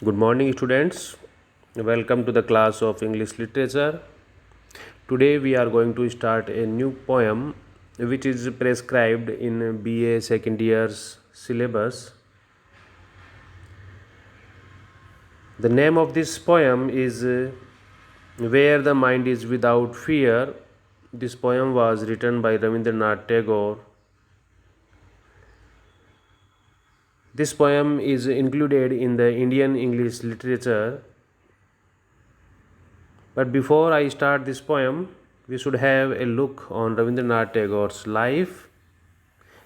Good morning, students. Welcome to the class of English Literature. Today, we are going to start a new poem which is prescribed in BA second year's syllabus. The name of this poem is Where the Mind is Without Fear. This poem was written by Rabindranath Tagore. This poem is included in the Indian English Literature. But before I start this poem, we should have a look on Rabindranath Tagore's life.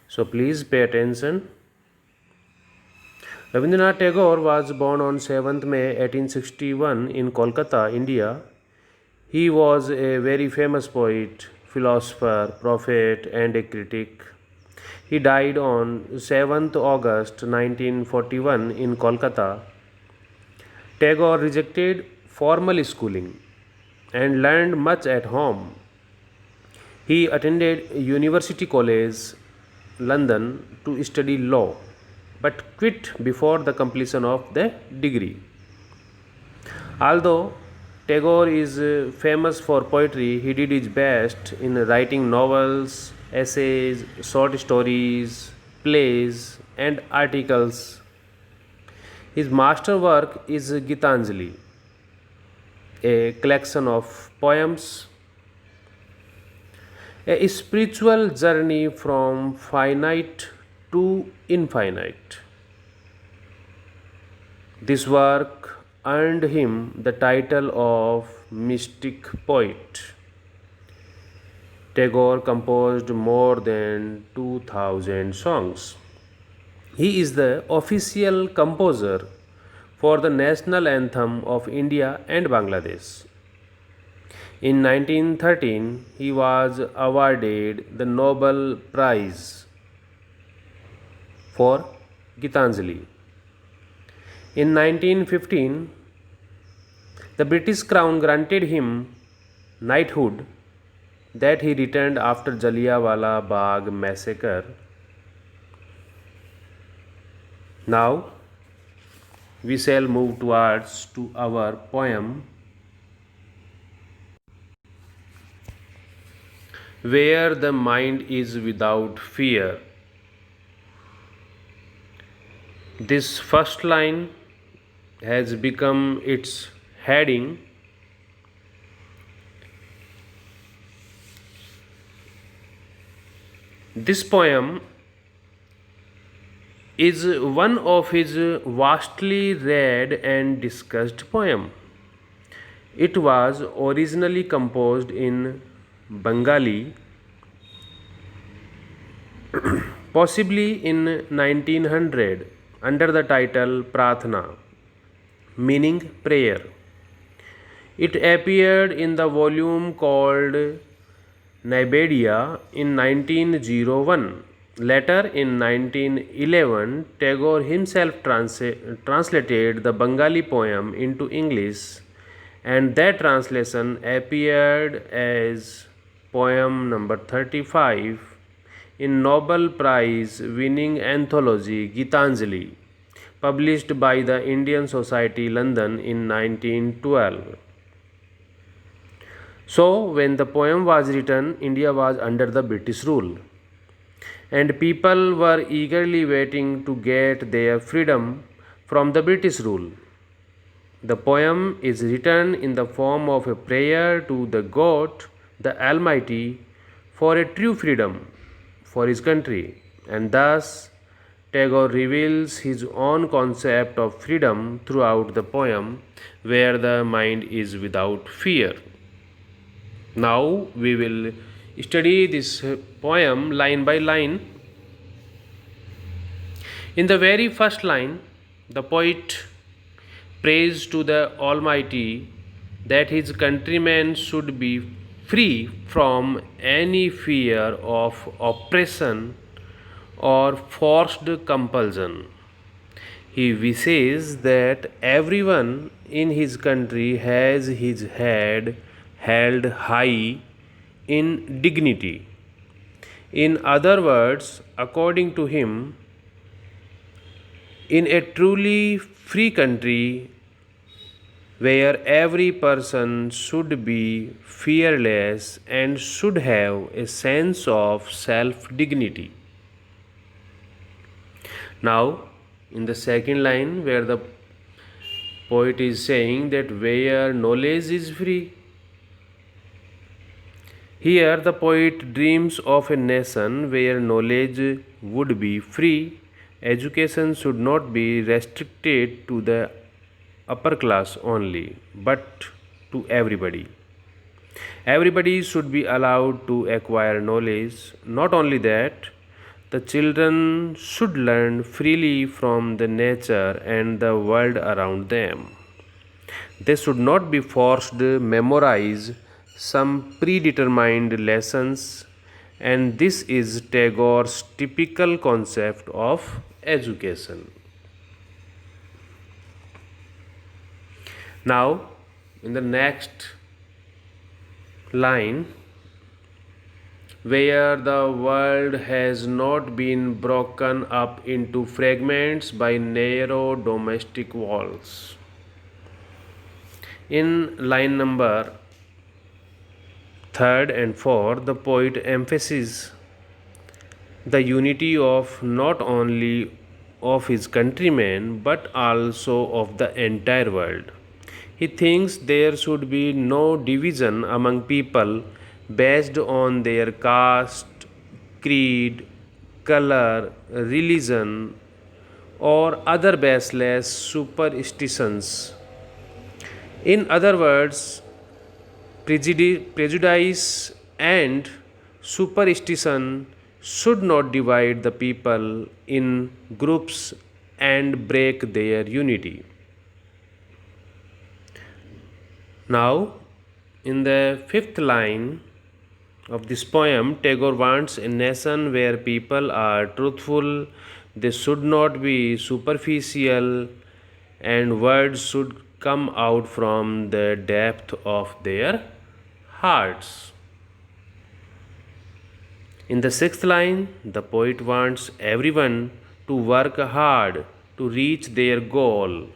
So please pay attention. Rabindranath Tagore was born on 7th May 1861 in Kolkata, India. He was a very famous poet, philosopher, prophet, and a critic. He died on 7th August 1941 in Kolkata. Tagore rejected formal schooling and learned much at home. He attended University College, London, to study law, but quit before the completion of the degree. Although Tagore is famous for poetry, he did his best in writing novels, essays, short stories, plays, and articles. His masterwork is Gitanjali, a collection of poems, a spiritual journey from finite to infinite. This work earned him the title of mystic poet. Tagore composed more than 2000 songs. He is the official composer for the national anthem of India and Bangladesh. In 1913, he was awarded the Nobel Prize for Gitanjali. In 1915, the British Crown granted him knighthood that he returned after Jallianwala Bagh massacre. Now, we shall move towards to our poem Where the Mind is Without Fear. This first line has become its heading. This poem is one of his vastly read and discussed poem. It was originally composed in Bengali, possibly in 1900, under the title Prathna, meaning prayer. It appeared in the volume called Naibedia in 1901. Later, in 1911, Tagore himself translated the Bengali poem into English, and that translation appeared as poem number 35 in Nobel Prize winning anthology Gitanjali, published by the Indian Society, London in 1912. So, when the poem was written, India was under the British rule, and people were eagerly waiting to get their freedom from the British rule. The poem is written in the form of a prayer to the God, the Almighty, for a true freedom for his country, and thus Tagore reveals his own concept of freedom throughout the poem, where the mind is without fear. Now we will study this poem line by line. In the very first line, the poet prays to the Almighty that his countrymen should be free from any fear of oppression or forced compulsion. He wishes that everyone in his country has his head held high in dignity. In other words, according to him, in a truly free country where every person should be fearless and should have a sense of self dignity. Now, in the second line, where the poet is saying that where knowledge is free, here the poet dreams of a nation where knowledge would be free. Education should not be restricted to the upper class only, but to everybody. Everybody should be allowed to acquire knowledge. Not only that, the children should learn freely from the nature and the world around them. They should not be forced to memorize some predetermined lessons, and this is Tagore's typical concept of education. Now, in the next line, where the world has not been broken up into fragments by narrow domestic walls. In line number 3rd and 4th, the poet emphasizes the unity of not only of his countrymen but also of the entire world. He thinks there should be no division among people based on their caste, creed, color, religion, or other baseless superstitions. In other words, prejudice and superstition should not divide the people in groups and break their unity. Now, in the 5th line of this poem, Tagore wants a nation where people are truthful, they should not be superficial, and words should come out from the depth of their hearts. In the 6th line, the poet wants everyone to work hard to reach their goal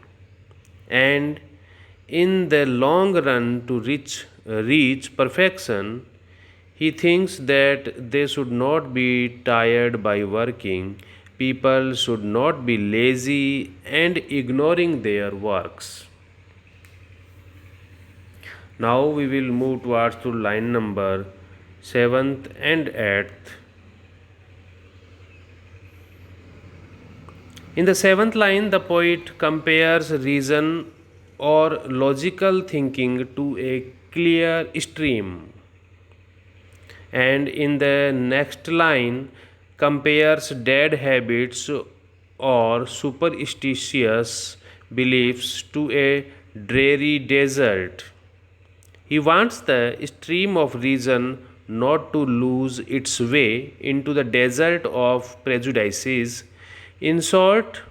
and in the long run to reach perfection. He thinks that they should not be tired by working. People should not be lazy and ignoring their works. Now we will move towards to line number 7th and 8th. In the 7th line, the poet compares reason or logical thinking to a clear stream, and in the next line compares dead habits or superstitious beliefs to a dreary desert. He wants the stream of reason not to lose its way into the desert of prejudices. In short,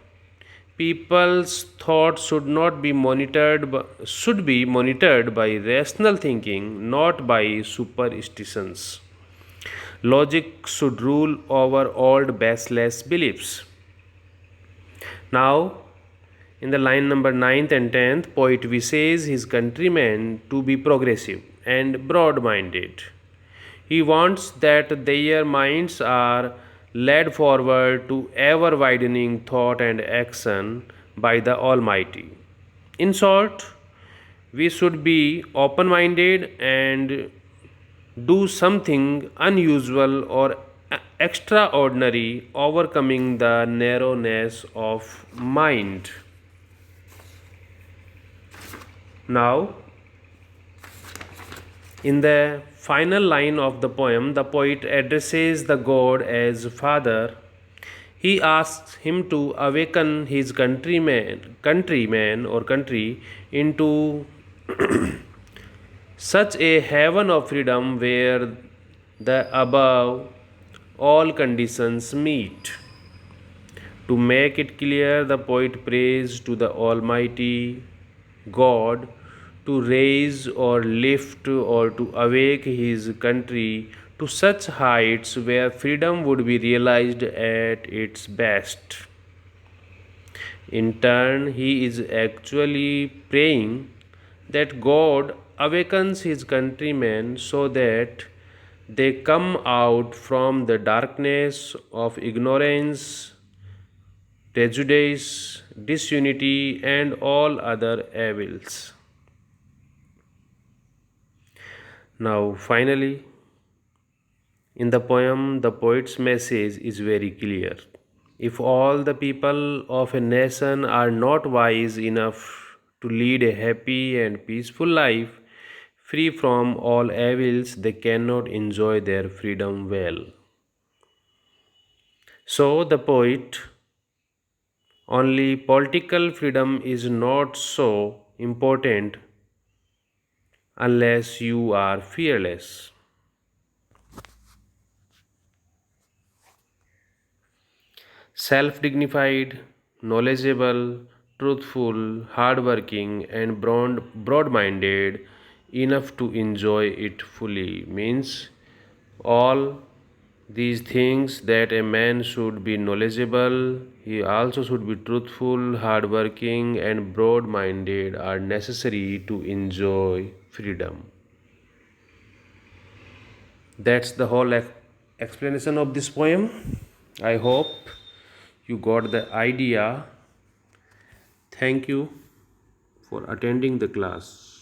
people's thoughts should be monitored by rational thinking, not by superstitions. Logic should rule over old baseless beliefs. Now, in the line number 9th and 10th, poet wishes his countrymen to be progressive and broad minded. He wants that their minds are led forward to ever widening thought and action by the Almighty. In short, we should be open minded and do something unusual or extraordinary, overcoming the narrowness of mind. Now, in the final line of the poem, the poet addresses the god as Father. He asks him to awaken his countryman or country into such a heaven of freedom where the above all conditions meet. To make it clear, the poet prays to the Almighty God to raise or lift or to awake his country to such heights where freedom would be realized at its best. In turn, he is actually praying that God awakens his countrymen so that they come out from the darkness of ignorance, prejudice, disunity, and all other evils. Now, finally, in the poem, the poet's message is very clear. If all the people of a nation are not wise enough to lead a happy and peaceful life, free from all evils, they cannot enjoy their freedom well. So, the poet, only political freedom is not so important unless you are fearless. Self dignified, knowledgeable, truthful, hardworking, and broad minded enough to enjoy it fully means all these things that a man should be knowledgeable, he also should be truthful, hardworking, and broad minded are necessary to enjoy freedom. That's the whole explanation of this poem. I hope you got the idea. Thank you for attending the class.